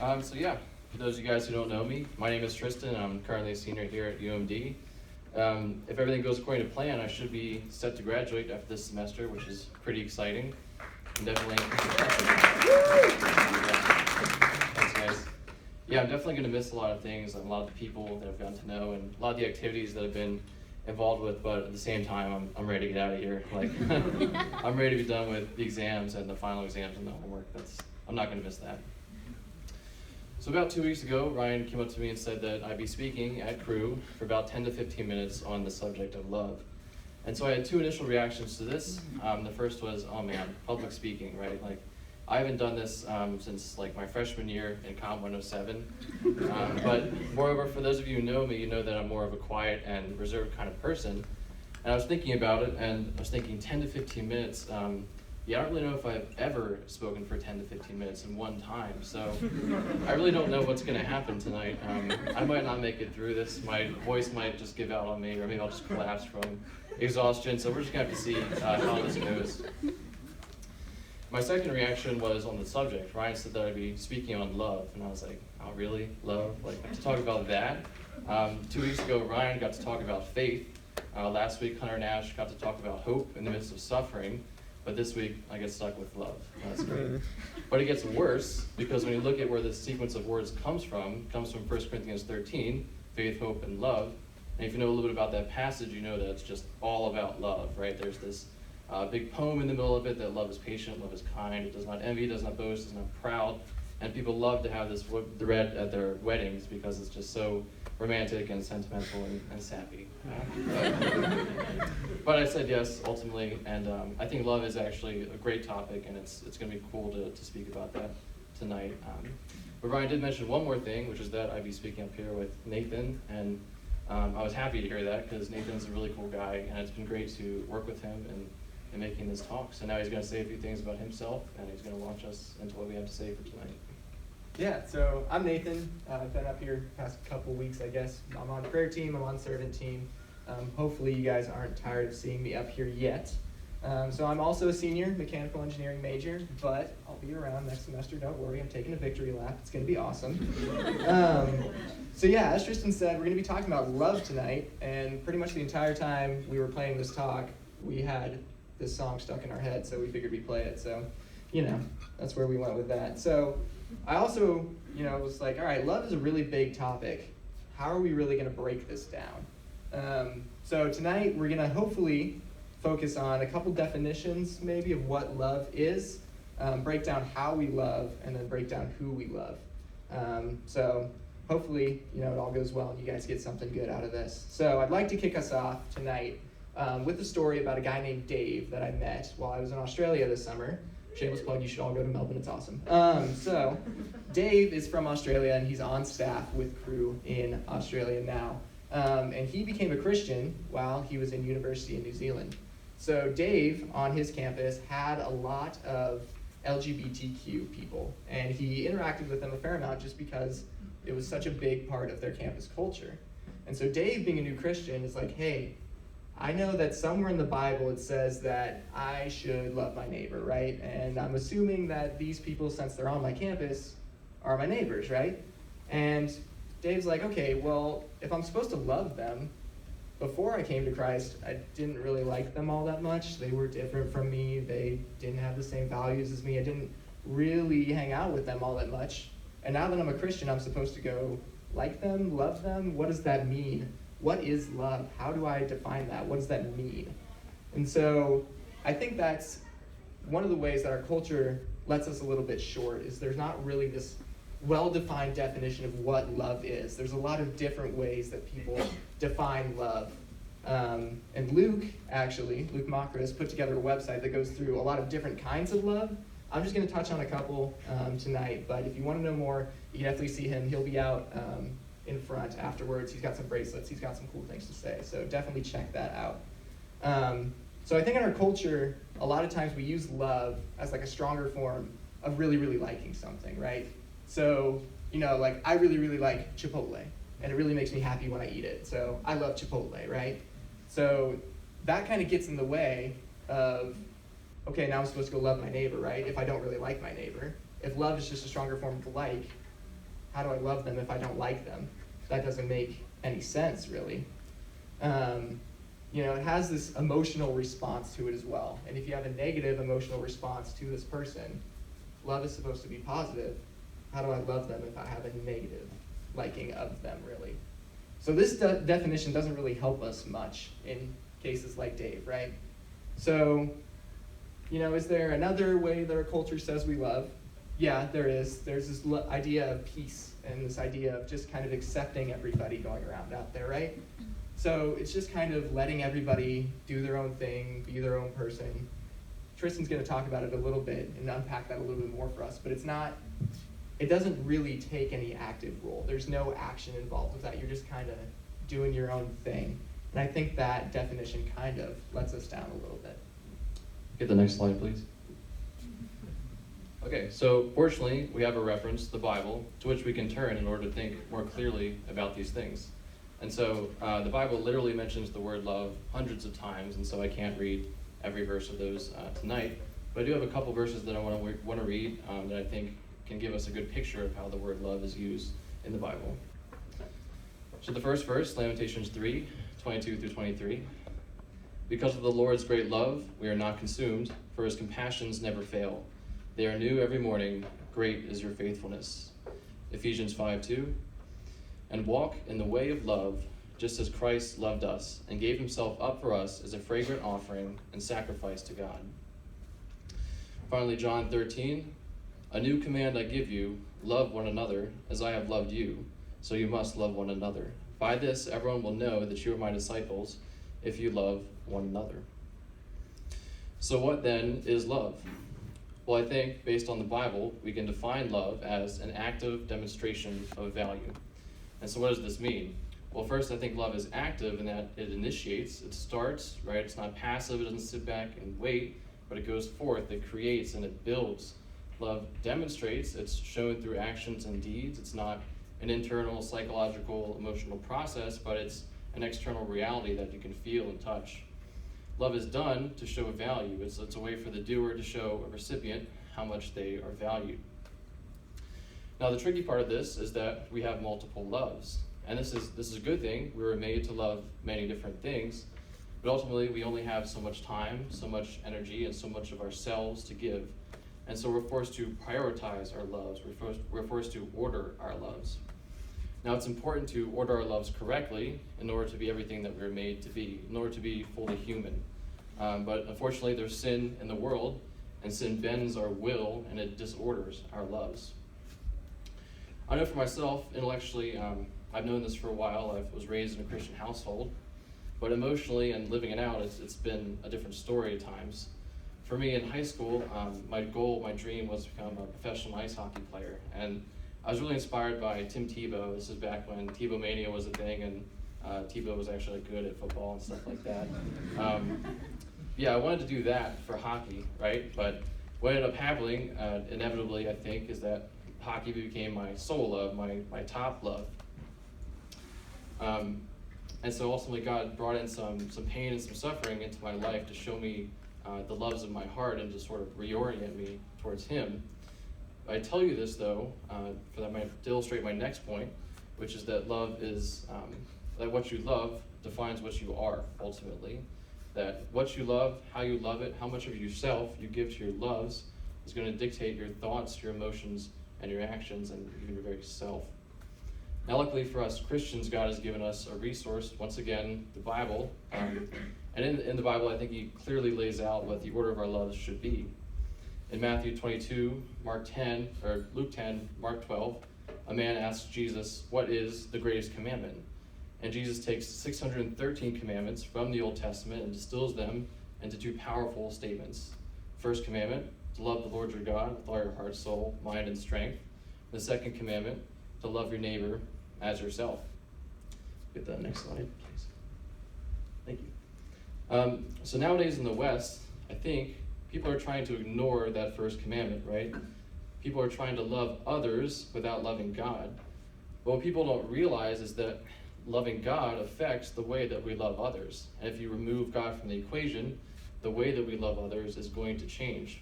So yeah, for those of you guys who don't know me, my name is Tristan. I'm currently a senior here at UMD. If everything goes according to plan, I should be set to graduate after this semester, which is pretty exciting. I'm definitely thanks guys. Yeah, I'm definitely going to miss a lot of things, a lot of the people that I've gotten to know, and a lot of the activities that I've been involved with. But at the same time, I'm ready to get out of here. Like, I'm ready to be done with the exams and the final exams and the homework. I'm not going to miss that. So about 2 weeks ago, Ryan came up to me and said that I'd be speaking at Crew for about 10 to 15 minutes on the subject of love. And so I had two initial reactions to this. The first was, oh man, public speaking, right? Like, I haven't done this since like my freshman year in Comp 107. But moreover, for those of you who know me, you know that I'm more of a quiet and reserved kind of person. And I was thinking about it, and I was thinking 10 to 15 minutes. Yeah, I don't really know if I've ever spoken for 10 to 15 minutes in one time, so I really don't know what's going to happen tonight. I might not make it through this. My voice might just give out on me, or maybe I'll just collapse from exhaustion, so we're just going to have to see how this goes. My second reaction was on the subject. Ryan said that I'd be speaking on love, and I was like, oh really? Love? Like, I have to talk about that? 2 weeks ago, Ryan got to talk about faith. Last week, Hunter Nash got to talk about hope in the midst of suffering. But this week, I get stuck with love. That's great. But it gets worse, because when you look at where this sequence of words comes from 1 Corinthians 13, faith, hope, and love. And if you know a little bit about that passage, you know that it's just all about love, right? There's this big poem in the middle of it that love is patient, love is kind, it does not envy, does not boast, is not proud. And people love to have this read at their weddings because it's just so romantic and sentimental and sappy. But I said yes, ultimately, and I think love is actually a great topic, and it's going to be cool to speak about that tonight. But Ryan did mention one more thing, which is that I'd be speaking up here with Nathan, and I was happy to hear that, because Nathan's a really cool guy, and it's been great to work with him in making this talk. So now he's going to say a few things about himself, and he's going to launch us into what we have to say for tonight. Yeah, so I'm Nathan. I've been up here the past couple weeks, I guess. I'm on prayer team, I'm on servant team. Hopefully you guys aren't tired of seeing me up here yet. So I'm also a senior mechanical engineering major, but I'll be around next semester, don't worry. I'm taking a victory lap. It's going to be awesome. So yeah, as Tristan said, we're going to be talking about love tonight, and pretty much the entire time we were playing this talk, we had this song stuck in our head, so we figured we'd play it. So, that's where we went with that. So I also, was like, all right, love is a really big topic. How are we really going to break this down? So tonight we're going to hopefully focus on a couple definitions maybe of what love is, break down how we love, and then break down who we love. So hopefully, it all goes well and you guys get something good out of this. So I'd like to kick us off tonight with a story about a guy named Dave that I met while I was in Australia this summer. Shameless plug, you should all go to Melbourne, it's awesome. So Dave is from Australia, and he's on staff with Crew in Australia now. And he became a Christian while he was in university in New Zealand. So Dave, on his campus, had a lot of LGBTQ people, and he interacted with them a fair amount just because it was such a big part of their campus culture. And so Dave, being a new Christian, is like, hey, I know that somewhere in the Bible it says that I should love my neighbor, right? And I'm assuming that these people, since they're on my campus, are my neighbors, right? And Dave's like, okay, well, if I'm supposed to love them, before I came to Christ, I didn't really like them all that much. They were different from me. They didn't have the same values as me. I didn't really hang out with them all that much. And now that I'm a Christian, I'm supposed to go like them, love them? What does that mean? What is love? How do I define that? What does that mean? And so I think that's one of the ways that our culture lets us a little bit short, is there's not really this well-defined definition of what love is. There's a lot of different ways that people define love. And Luke Makris, put together a website that goes through a lot of different kinds of love. I'm just going to touch on a couple tonight, but if you want to know more, you can definitely see him. He'll be out in front afterwards. He's got some bracelets. He's got some cool things to say, so definitely check that out. So I think in our culture, a lot of times we use love as like a stronger form of really, really liking something, right? So, like I really, really like Chipotle, and it really makes me happy when I eat it. So I love Chipotle, right? So that kind of gets in the way of, okay, now I'm supposed to go love my neighbor, right? If I don't really like my neighbor. If love is just a stronger form of like, how do I love them if I don't like them? That doesn't make any sense, really. It has this emotional response to it as well. And if you have a negative emotional response to this person, love is supposed to be positive. How do I love them if I have a negative liking of them, really? So this definition doesn't really help us much in cases like Dave, right? So, is there another way that our culture says we love? Yeah, there is. There's this idea of peace and this idea of just kind of accepting everybody going around out there, right? So it's just kind of letting everybody do their own thing, be their own person. Tristan's going to talk about it a little bit and unpack that a little bit more for us, but it doesn't really take any active role. There's no action involved with that. You're just kind of doing your own thing. And I think that definition kind of lets us down a little bit. Get the next slide, please. Okay, so fortunately, we have a reference, the Bible, to which we can turn in order to think more clearly about these things. And so the Bible literally mentions the word love hundreds of times, and so I can't read every verse of those tonight. But I do have a couple verses that I want to read that I think can give us a good picture of how the word love is used in the Bible. So the first verse, Lamentations 3:22 through 23. Because of the Lord's great love, we are not consumed, for his compassions never fail. They are new every morning. Great is your faithfulness. Ephesians 5:2. And walk in the way of love, just as Christ loved us and gave himself up for us as a fragrant offering and sacrifice to God. Finally, John 13. A new command I give you, love one another as I have loved you, so you must love one another. By this, everyone will know that you are my disciples, if you love one another. So what then is love? Well, I think, based on the Bible, we can define love as an active demonstration of value. And so what does this mean? Well, first, I think love is active in that it initiates, it starts, right? It's not passive, it doesn't sit back and wait, but it goes forth, it creates, and it builds. Love demonstrates, it's shown through actions and deeds. It's not an internal, psychological, emotional process, but it's an external reality that you can feel and touch. Love is done to show a value. It's a way for the doer to show a recipient how much they are valued. Now, the tricky part of this is that we have multiple loves. And this is a good thing. We were made to love many different things, but ultimately we only have so much time, so much energy, and so much of ourselves to give. And so we're forced to prioritize our loves. We're forced to order our loves. Now, it's important to order our loves correctly in order to be everything that we were made to be, in order to be fully human. But unfortunately, there's sin in the world, and sin bends our will, and it disorders our loves. I know for myself, intellectually, I've known this for a while. I was raised in a Christian household, but emotionally and living it out, it's been a different story at times. For me in high school, my dream was to become a professional ice hockey player. And I was really inspired by Tim Tebow. This is back when Tebow Mania was a thing, and Tebow was actually good at football and stuff like that. I wanted to do that for hockey, right? But what ended up happening, inevitably, I think, is that hockey became my soul love, my top love. And so ultimately God brought in some pain and some suffering into my life to show me the loves of my heart and to sort of reorient me towards him. I tell you this though, to illustrate my next point, which is that love is, that what you love defines what you are ultimately. That what you love, how you love it, how much of yourself you give to your loves is going to dictate your thoughts, your emotions, and your actions, and even your very self. Now, luckily for us Christians, God has given us a resource, once again, the Bible. And in the Bible, I think he clearly lays out what the order of our loves should be. In Matthew 22, Luke 10, Mark 12, a man asks Jesus, what is the greatest commandment? And Jesus takes 613 commandments from the Old Testament and distills them into two powerful statements. First commandment, to love the Lord your God with all your heart, soul, mind, and strength. The second commandment, to love your neighbor as yourself. Get the next slide, please. Thank you. So nowadays in the West, I think people are trying to ignore that first commandment, right? People are trying to love others without loving God. But what people don't realize is that loving God affects the way that we love others. And if you remove God from the equation, the way that we love others is going to change.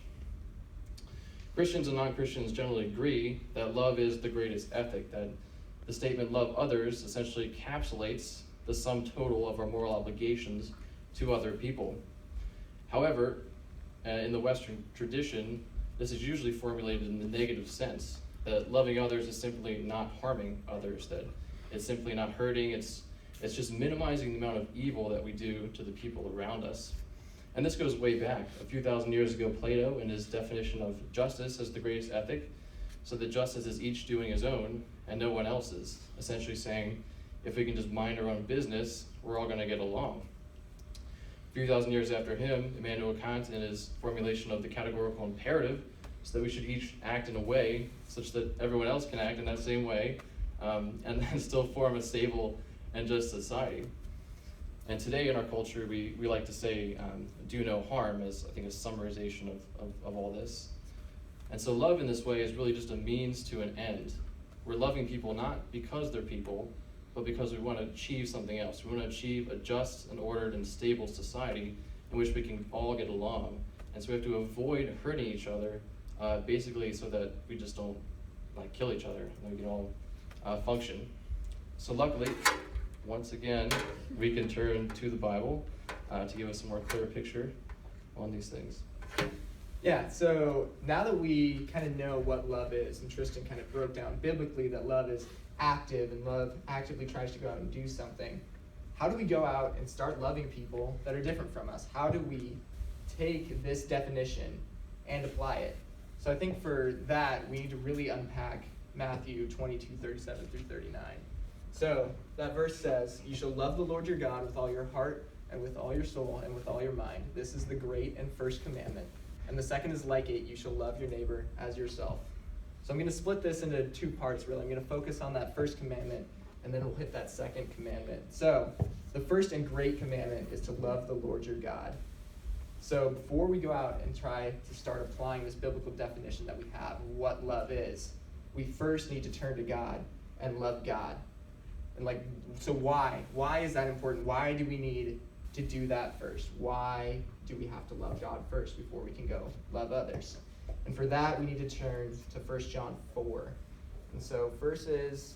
Christians and non-Christians generally agree that love is the greatest ethic, that the statement love others essentially encapsulates the sum total of our moral obligations to other people. However, in the Western tradition, this is usually formulated in the negative sense, that loving others is simply not harming others, that it's simply not hurting, it's just minimizing the amount of evil that we do to the people around us. And this goes way back. A few thousand years ago, Plato, in his definition of justice as the greatest ethic, said that justice is each doing his own and no one else's, essentially saying, if we can just mind our own business, we're all going to get along. A few thousand years after him, Immanuel Kant, in his formulation of the categorical imperative, so that we should each act in a way such that everyone else can act in that same way, and then still form a stable and just society. And today in our culture, we like to say, do no harm, as I think a summarization of all this. And so love in this way is really just a means to an end. We're loving people not because they're people, but because we want to achieve something else. We want to achieve a just and ordered and stable society in which we can all get along. And so we have to avoid hurting each other, basically so that we just don't kill each other, and we can all function. So luckily, once again, we can turn to the Bible to give us a more clear picture on these things. Yeah, so now that we kind of know what love is, and Tristan kind of broke down biblically that love is active and love actively tries to go out and do something, how do we go out and start loving people that are different from us? How do we take this definition and apply it? So I think for that, we need to really unpack Matthew 22:37 through 39. So that verse says, "You shall love the Lord your God with all your heart and with all your soul and with all your mind. This is the great and first commandment. And the second is like it, you shall love your neighbor as yourself." So I'm going to split this into two parts, really. I'm going to focus on that first commandment, and then we'll hit that second commandment. So the first and great commandment is to love the Lord your God. So before we go out and try to start applying this biblical definition that we have of what love is, we first need to turn to God and love God. And so why? Why is that important? Why do we need to do that first? Why do we have to love God first before we can go love others? And for that, we need to turn to 1 John 4. And so verses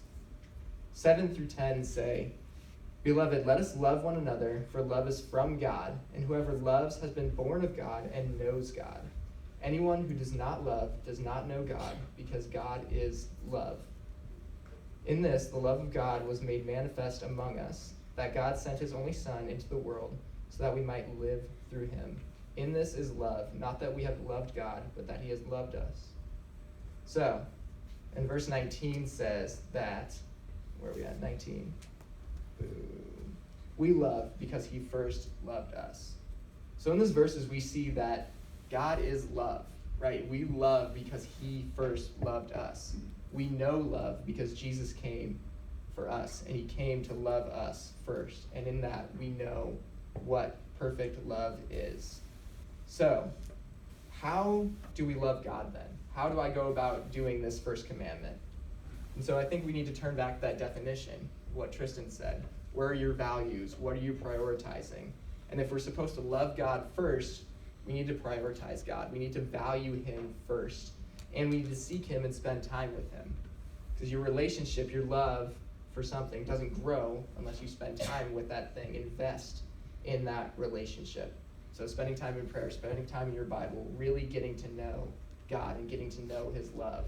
7 through 10 say, "Beloved, let us love one another, for love is from God, and whoever loves has been born of God and knows God. Anyone who does not love does not know God, because God is love. In this, the love of God was made manifest among us, that God sent his only Son into the world so that we might live through him. In this is love, not that we have loved God, but that he has loved us." So, and verse 19 says that, where are we at? 19. Boom. We love because he first loved us. So in these verses, we see that God is love, right? We love because he first loved us. We know love because Jesus came for us, and he came to love us first. And in that, we know what perfect love is. So, how do we love God then? How do I go about doing this first commandment? And so I think we need to turn back to that definition, what Tristan said. Where are your values? What are you prioritizing? And if we're supposed to love God first, we need to prioritize God. We need to value him first. And we need to seek him and spend time with him. Because your relationship, your love for something doesn't grow unless you spend time with that thing, invest in that relationship. So spending time in prayer, spending time in your Bible, really getting to know God and getting to know his love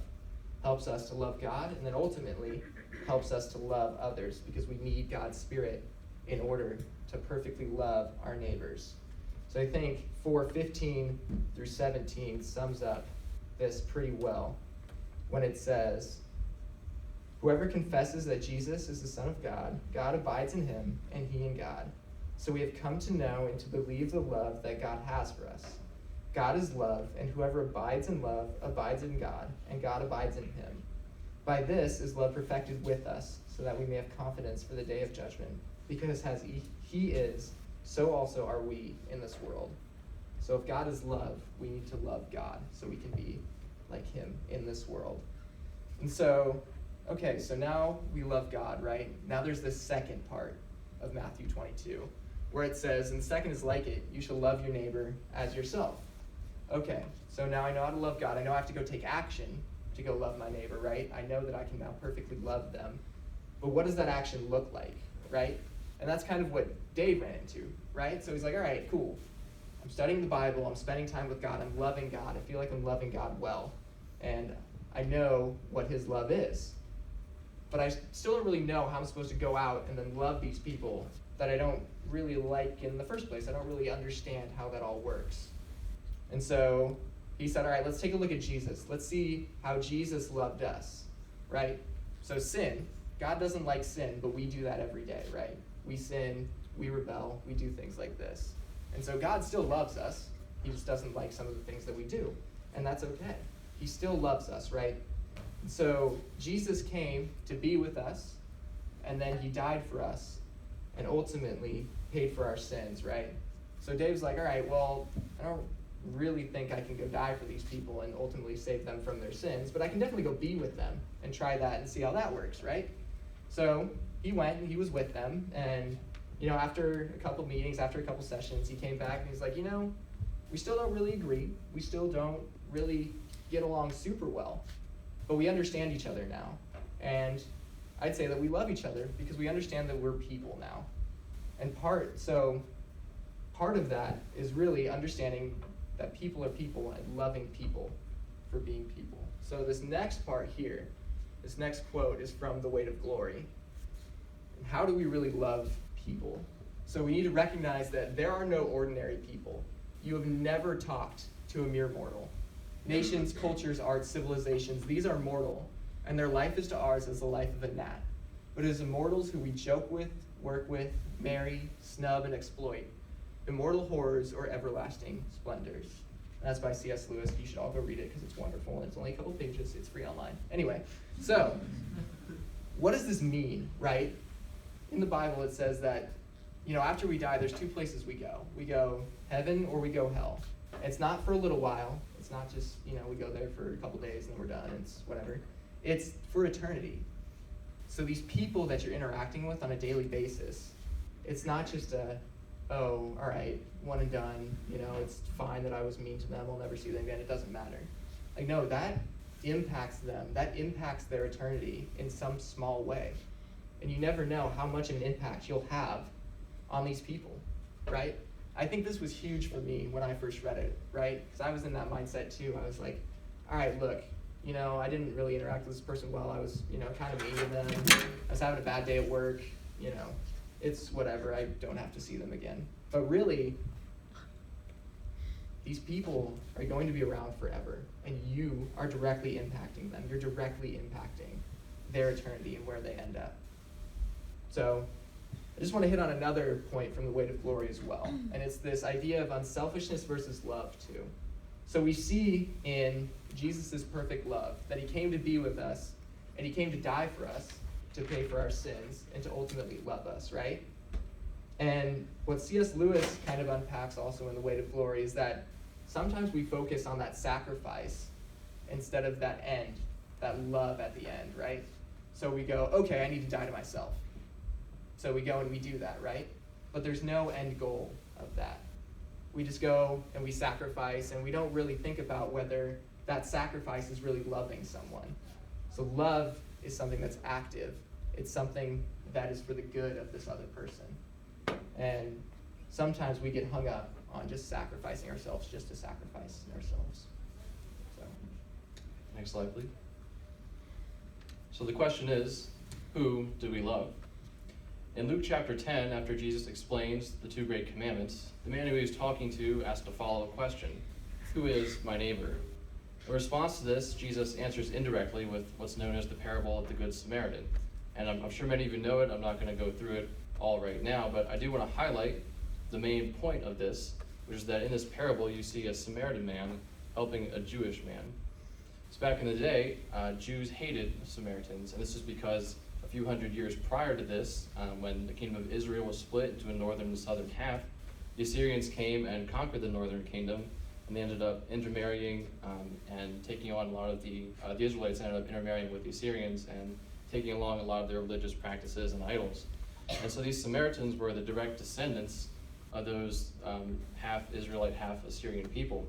helps us to love God, and then ultimately helps us to love others, because we need God's Spirit in order to perfectly love our neighbors. So I think 4:15 through 17 sums up this pretty well when it says, "Whoever confesses that Jesus is the Son of God, God abides in him, and he in God. So we have come to know and to believe the love that God has for us. God is love, and whoever abides in love abides in God, and God abides in him. By this is love perfected with us, so that we may have confidence for the day of judgment. Because as he is, so also are we in this world." So if God is love, we need to love God, so we can be like him in this world. And so, okay, so now we love God, right? Now there's this second part of Matthew 22, where it says, "And the second is like it, you shall love your neighbor as yourself." okay, so now I know how to love God. I know I have to go take action to go love my neighbor, right? I know that I can now perfectly love them. But what does that action look like, right? And that's kind of what Dave ran into, right? So he's like, all right, cool. I'm studying the Bible. I'm spending time with God. I'm loving God. I feel like I'm loving God well. And I know what his love is. But I still don't really know how I'm supposed to go out and then love these people that I don't really like in the first place. I don't really understand how that all works. And so he said, all right, let's take a look at Jesus. Let's see how Jesus loved us, right? So sin, God doesn't like sin, but we do that every day, right? We sin, we rebel, we do things like this. And so God still loves us. He just doesn't like some of the things that we do. And that's okay. He still loves us, right? And so Jesus came to be with us, and then he died for us, and ultimately paid for our sins, right? So Dave's like, all right, well, I don't really think I can go die for these people and ultimately save them from their sins, but I can definitely go be with them and try that and see how that works, right? So he went and he was with them, and after a couple meetings, after a couple sessions, he came back and he's like, we still don't really agree. We still don't really get along super well, but we understand each other now. And I'd say that we love each other because we understand that we're people now. And part of that is really understanding that people are people and loving people for being people. So this next part here, this next quote is from The Weight of Glory. And how do we really love people? So we need to recognize that there are no ordinary people. You have never talked to a mere mortal. Nations, cultures, arts, civilizations, these are mortal, and their life is to ours as the life of a gnat. But it is immortals who we joke with, work with, marry, snub, and exploit. Immortal horrors or everlasting splendors. And that's by C.S. Lewis. You should all go read it because it's wonderful. And it's only a couple pages. It's free online. Anyway, so what does this mean, right? In the Bible, it says that, after we die, there's two places we go. We go heaven or we go hell. It's not for a little while. It's not just, we go there for a couple days and then we're done. It's whatever. It's for eternity. So these people that you're interacting with on a daily basis, it's not just all right, one and done, it's fine that I was mean to them, I'll never see them again, it doesn't matter. Like, no, that impacts them, that impacts their eternity in some small way. And you never know how much of an impact you'll have on these people, right? I think this was huge for me when I first read it, right? Because I was in that mindset too. I was like, all right, look, I didn't really interact with this person well. I was, kind of mean to them. I was having a bad day at work, it's whatever, I don't have to see them again. But really, these people are going to be around forever, and you are directly impacting them. You're directly impacting their eternity and where they end up. So I just want to hit on another point from The Weight of Glory as well, and it's this idea of unselfishness versus love too. So we see in Jesus' perfect love that he came to be with us, and he came to die for us, to pay for our sins, and to ultimately love us, right? And what C.S. Lewis kind of unpacks also in The Weight of Glory is that sometimes we focus on that sacrifice instead of that end, that love at the end, right? So we go, okay, I need to die to myself. So we go and we do that, right? But there's no end goal of that. We just go and we sacrifice, and we don't really think about whether that sacrifice is really loving someone. So love is something that's active. It's something that is for the good of this other person. And sometimes we get hung up on just sacrificing ourselves just to sacrifice ourselves. So. Next slide, please. So the question is, who do we love? In Luke chapter 10, after Jesus explains the two great commandments, the man who he was talking to asked a follow-up question. Who is my neighbor? In response to this, Jesus answers indirectly with what's known as the parable of the Good Samaritan. And I'm sure many of you know it. I'm not going to go through it all right now, but I do want to highlight the main point of this, which is that in this parable you see a Samaritan man helping a Jewish man. So back in the day, Jews hated Samaritans, and this is because a few hundred years prior to this, when the kingdom of Israel was split into a northern and southern half, the Assyrians came and conquered the northern kingdom, and they ended up intermarrying and taking on a lot of the Israelites ended up intermarrying with the Assyrians and taking along a lot of their religious practices and idols. And so these Samaritans were the direct descendants of those half Israelite, half Assyrian people.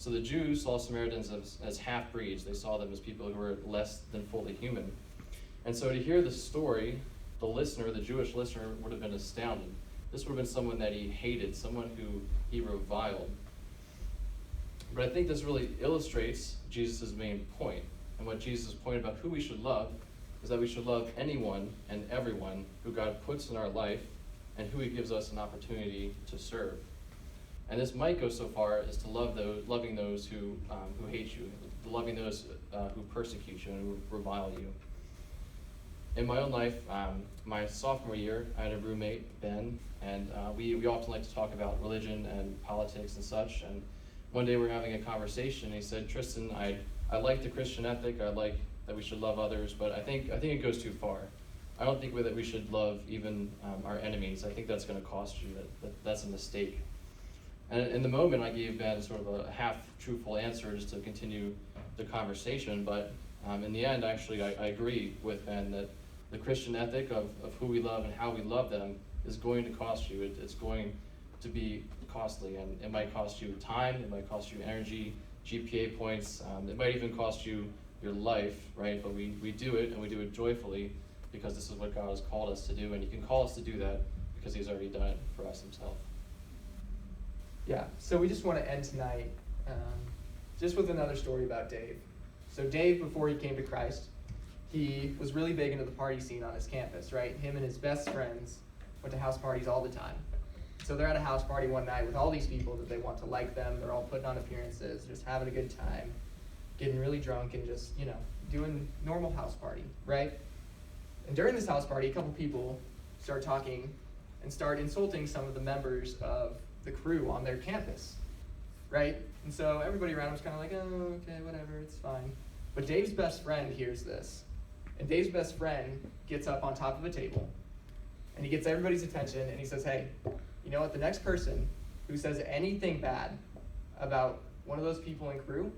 So the Jews saw Samaritans as half-breeds. They saw them as people who were less than fully human. And so to hear the story, the listener, the Jewish listener, would have been astounded. This would have been someone that he hated, someone who he reviled. But I think this really illustrates Jesus' main point. And what Jesus' point about who we should love is that we should love anyone and everyone who God puts in our life and who he gives us an opportunity to serve. And this might go so far as to loving those who hate you, loving those who persecute you and who revile you. In my own life, my sophomore year, I had a roommate, Ben, and we often like to talk about religion and politics and such. And one day we were having a conversation, and he said, "Tristan, I like the Christian ethic. I like that we should love others, but I think it goes too far. I don't think that we should love even our enemies. I think that's going to cost you. That's a mistake." And in the moment, I gave Ben sort of a half-truthful answer just to continue the conversation. But in the end, actually, I agree with Ben that the Christian ethic of who we love and how we love them is going to cost you. It's going to be costly, and it might cost you time, it might cost you energy, GPA points, it might even cost you your life, right? But we do it, and we do it joyfully because this is what God has called us to do, and he can call us to do that because he's already done it for us himself. Yeah, so we just want to end tonight just with another story about Dave. So Dave, before he came to Christ, he was really big into the party scene on his campus, right? Him and his best friends went to house parties all the time. So they're at a house party one night with all these people that they want to like them. They're all putting on appearances, just having a good time, getting really drunk and just, doing normal house party, right? And during this house party, a couple people start talking and start insulting some of the members of the crew on their campus, right? And so everybody around him's kind of like, oh, okay, whatever, it's fine. But Dave's best friend hears this. And Dave's best friend gets up on top of a table, and he gets everybody's attention, and he says, "Hey, you know what? The next person who says anything bad about one of those people in crew,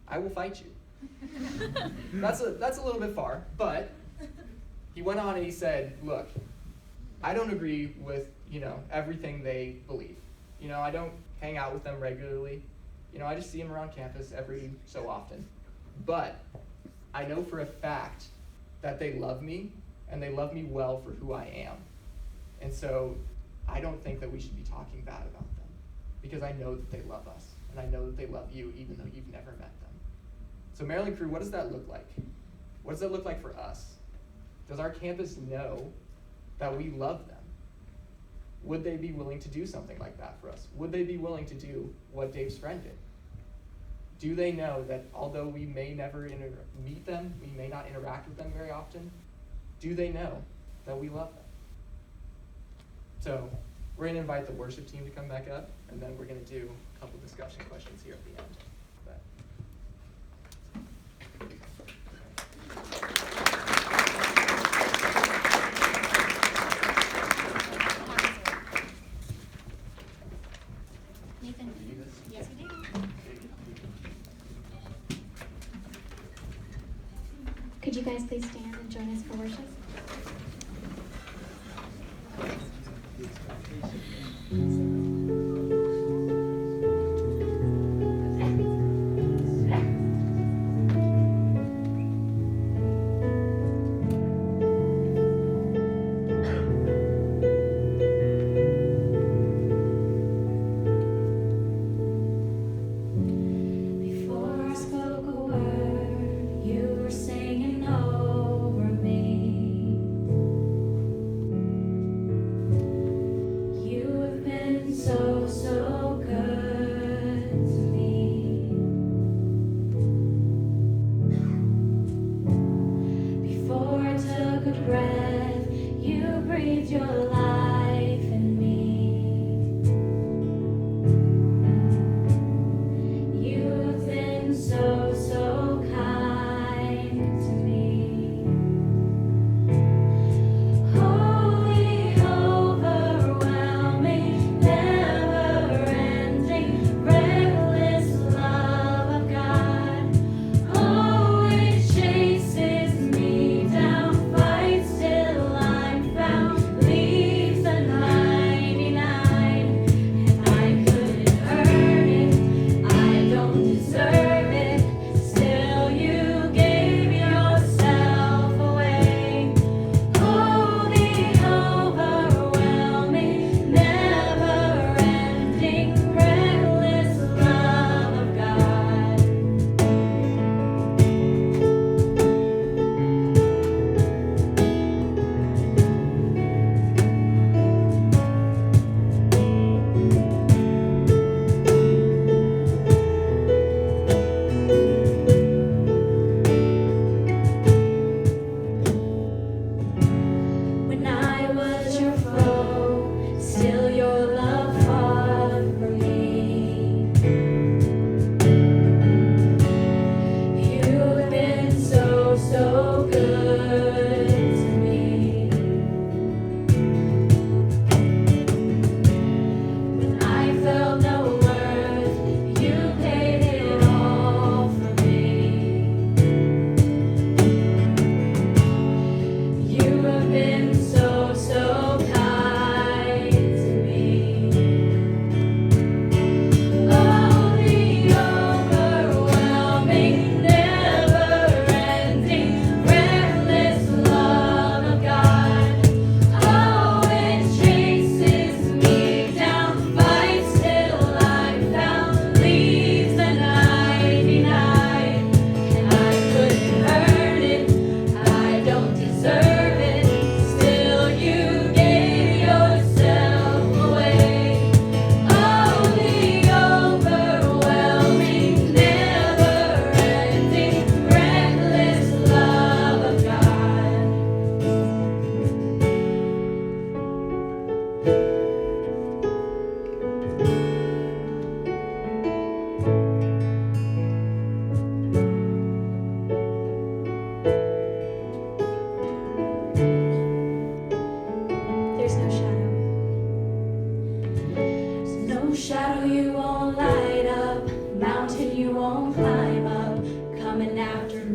I will fight you." That's a little bit far, but he went on and he said, "Look, I don't agree with, everything they believe. I don't hang out with them regularly. I just see them around campus every so often. But I know for a fact that they love me, and they love me well for who I am. And so I don't think that we should be talking bad about them, because I know that they love us, and I know that they love you even though you've never met them." So Maryland Crew, what does that look like? What does that look like for us? Does our campus know that we love them? Would they be willing to do something like that for us? Would they be willing to do what Dave's friend did? Do they know that although we may never meet them, we may not interact with them very often, do they know that we love them? So we're going to invite the worship team to come back up, and then we're going to do a couple discussion questions here at the end. Nathan? Yes, we do. Could you guys please stand and join us for worship? Chases me down, fights till I'm found, leaves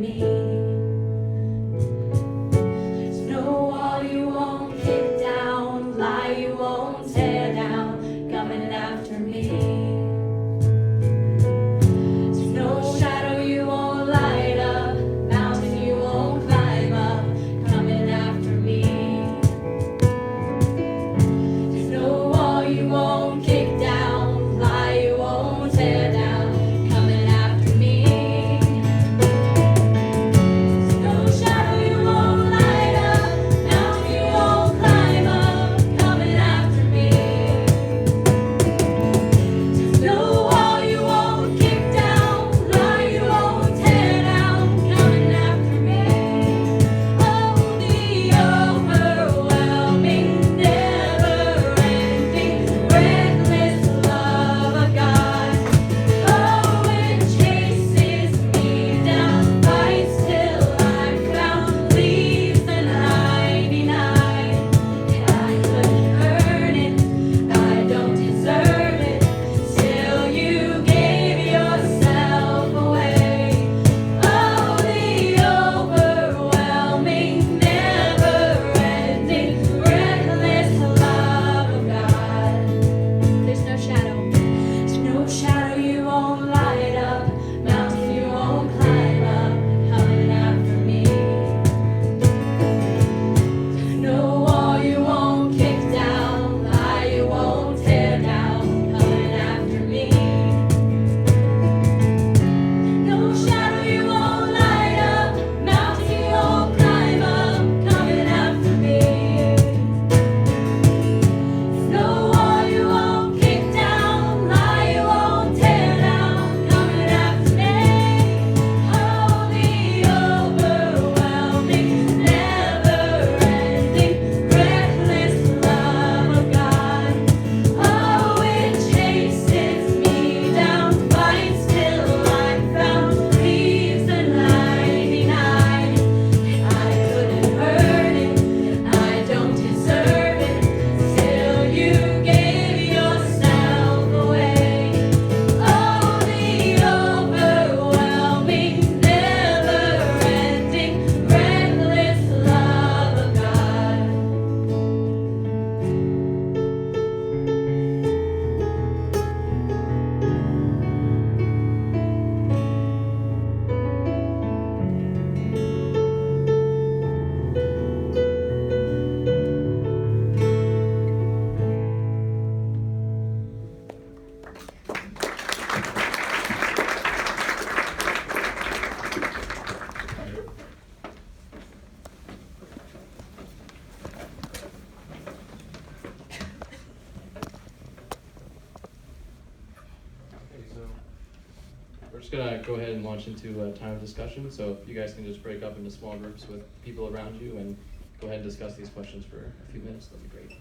me. There's no wall you won't kick down, lie you won't tear down, coming after me. There's no shadow you won't light up, mountain you won't climb up, coming after me. There's no wall you won't kick down, lie you won't tear down, coming after me. There's no shadow you won't light up, mountain you won't climb up, coming after me. There's no wall you won't kick down, lie you won't tear down, coming after me. Oh, the overwhelming, never-ending, reckless love of God. Oh, it chases me down, fights till I'm found, leaves the 99. And I couldn't earn it, I don't deserve it, still you gave yourself away. Oh, the overwhelming, never-ending, reckless love of God. There's no shadow. There's no shadow you won't light up, mountain you won't climb up, coming after me. No wall you won't kick down, lie you won't tear down, coming after me. No shadow you won't light up, mountain you won't climb up, coming after me. No wall you won't kick down, lie you won't tear down, coming after me. Oh, the overwhelming, never-ending, reckless love of God. Oh, it chases me down, fights till I'm found, leaves the 99. I couldn't earn it, I don't deserve it, still you gave yourself away. Oh, the overwhelming, never-ending, reckless love of God. Okay, so we're just gonna go ahead and launch into a time of discussion. So if you guys can just break up into small groups with people around you and go ahead and discuss these questions for a few minutes, that'd be great.